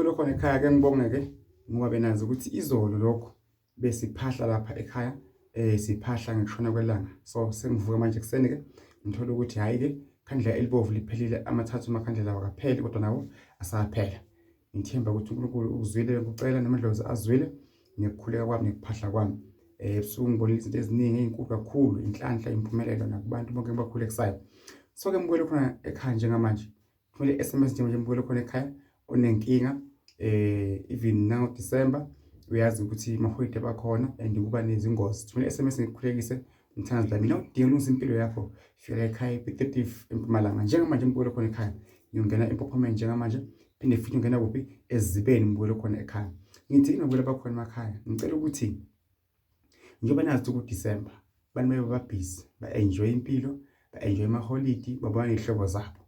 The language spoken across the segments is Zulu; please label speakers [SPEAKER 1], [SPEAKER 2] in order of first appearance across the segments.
[SPEAKER 1] mbulo khona ekhaya ke ngibonge ke ngoba benazi ukuthi izolo lokho besiphahla lapha ekhaya siphahla ngikushona kwelanga. So sengivuka manje kuseni ke ngithola ukuthi hayi ke khandlela elibovu liphelile amathathu makhandlela wakapheli kodwa nawo asaphela. Ngithemba ukuthi uNkulunkulu uzwile ukucela namadlozi azwile nekukhuleka kwami nekuphahla kwami. Ebusuku ngibona izinto eziningi ezinkulu kakhulu inhlanhla impumelelo nakubantu bonke ngibakhulekisayo. So ke mbukelo khona ekhaya njengamanje kumele SMS njengamanje mbukelo khona ekhaya onenkinga even now December uyazi ukuthi maholiday bakhona and kuba nezingozi. Kumele SMS ngikukhulekise umthandazo lami udinga ulungisa impilo yakho fika ekhaya e30 eMpumalanga njengamanje mbukelo khona ekhaya ngiyongena eMpumalanga njengamanje phinde futhi ungena kuphi ezibeni mbukelo khona ekhaya. Ngithi ngibukela bakhona emakhaya ngicela ukuthi njengoba nazi ukuthi December bantu babhizi ba-enjoy impilo ba-enjoy ama-holiday babona izihlobo zabo.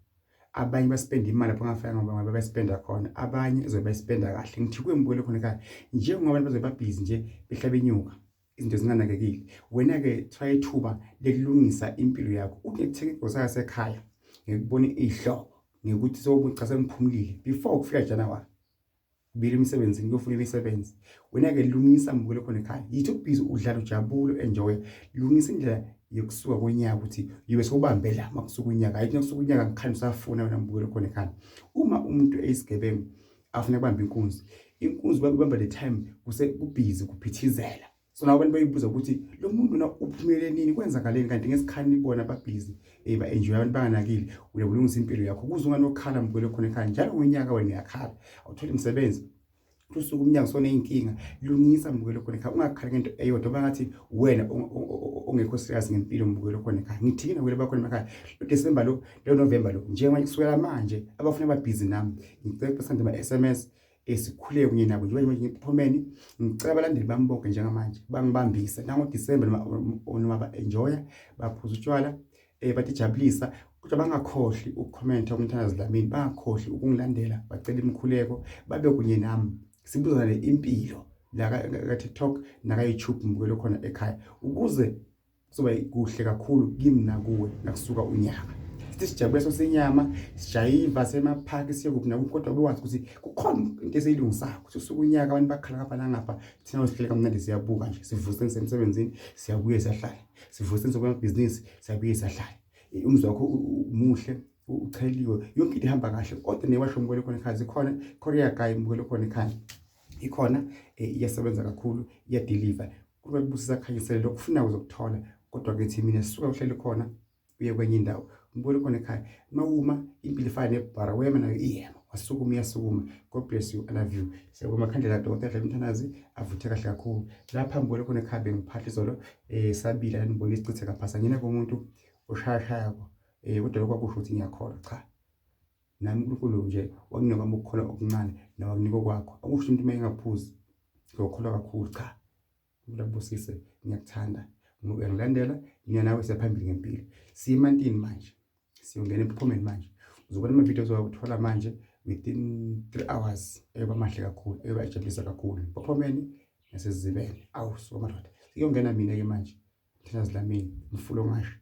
[SPEAKER 1] Abanye baspenda imali lapho ngafanga ngoba bayispenda khona, abanye ezobe bayispenda kahle. Ngithi kuwe mbukelo khona ekhaya njengoba abantu bazobe babhizi nje behlaba inyuka izinto zinganakekile, wena ke try ithuba lekulungisa impilo yakho. Uthi ngitheke ingosa yasekhaya ngikubona izihlobo ngikuthi sobucha sengiphumulile before kufika January bile emsebenzini kuyofuna imisebenzi. Wena ke lungisa mbukelo khona ekhaya yithi ubhizi udlala ujabulo enjoy lungisa indlela yokusuka konyaka ukuthi yibe sokubambe la makusuka unyaka hayi kusuka unyaka ngikhanda usafuna wena mbukelo khona ekhaya. Uma umuntu eyisigebengu afuna kubamba inkunzi babamba le time kubhizi kuphithizela. So nawo abantu bayibuza ukuthi lo muntu na uphumelele nini kwenzakaleni kanti ngesikhani ibona babhizi ba-enjoy abantu banganakile uyabulungisa impilo yakho kuze unganokhala mbukelo khona ekhaya njalo ngonyaka wena uyakhala awuthole umsebenzi usuku umnyaka sona inkinga lungisa mbukelo khona ekhaya ungakhali ngento eyodwa bangathi wena ongekho serious ngempilo mbukelo khona ekhaya. Ngithina kwele bakhona emakhaya lo December lo November lo njengoba kusukela manje abafuna babhizi nami ngicela basande ama-SMS esikhuleke kunye nabo njengoba ngiphumeni ngicela abalandeli bami bonke njengamanje bangibambise nango December noma ba-enjoy baphuza utshwala bathi jabulisa kodwa bangakhohlwi ukucomment umthandazo lamini, bangakhohlwi ukungilandela bacela imikhuleko babe kunye nami sibuzane impilo la ka TikTok na ka YouTube mbukelo khona ekhaya ukuze kuzoba kuhle kakhulu kimi nakuwe nakusuka unyaka. Sijabule sosenyama sijayiva semaphaki siyekuphi nakuphi kodwa bewazi ukuthi kukhona into eseyilungisako ukuthi usuku unyaka abantu bakhala ngapha nangapha thina sihlele kamnandi siyabuka nje sivusa emsebenzini siyabuye siyahlala sivusa emsebenzini siyabuye siyahlala umzwa wakho umuhle ucheliwe yonke into ihamba kahle kodwa newasho mbukelo khona ekhaya zikhona Korea guy mbukelo khona ekhaya ikhona iyasebenza kakhulu iyadeliver kuba kubusisa khanyisele lokufuna uzokuthola kodwa ke thi mina sisuka uhlele khona uye kwenye indawo mbukelo khona ekhaya mawuma impilo ifana nebhara wema nayo iyema wasukuma iyasukuma. God bless you, I love you. Siyabonga makhandlela Dr. Mthanazi avuthe kahle kakhulu lapha mbukelo khona ekhaya bengiphahla izolo sabila nibona isicithe kaphasa ngina komuntu oshayashayako kodwa lokho akusho ukuthi ngiyakhola cha nami uNkulunkulu nje wanginika ukukhola okuncane nawe kuniko kwakho akusho umuntu mayengaphuzi ngiyokholwa kakhulu cha ngiyabusise ngiyakuthanda ngilandela mina nawe siyaphambili ngempilo siyimantini manje siyongena ePhumelela manje uzobona ama videos wakuthola manje within 3 hours ebamahle kakhulu ebajabulisa kakhulu Phumeni nasezibene awu so madoda siyongena mina ke manje thina zilamini mfulo ngasho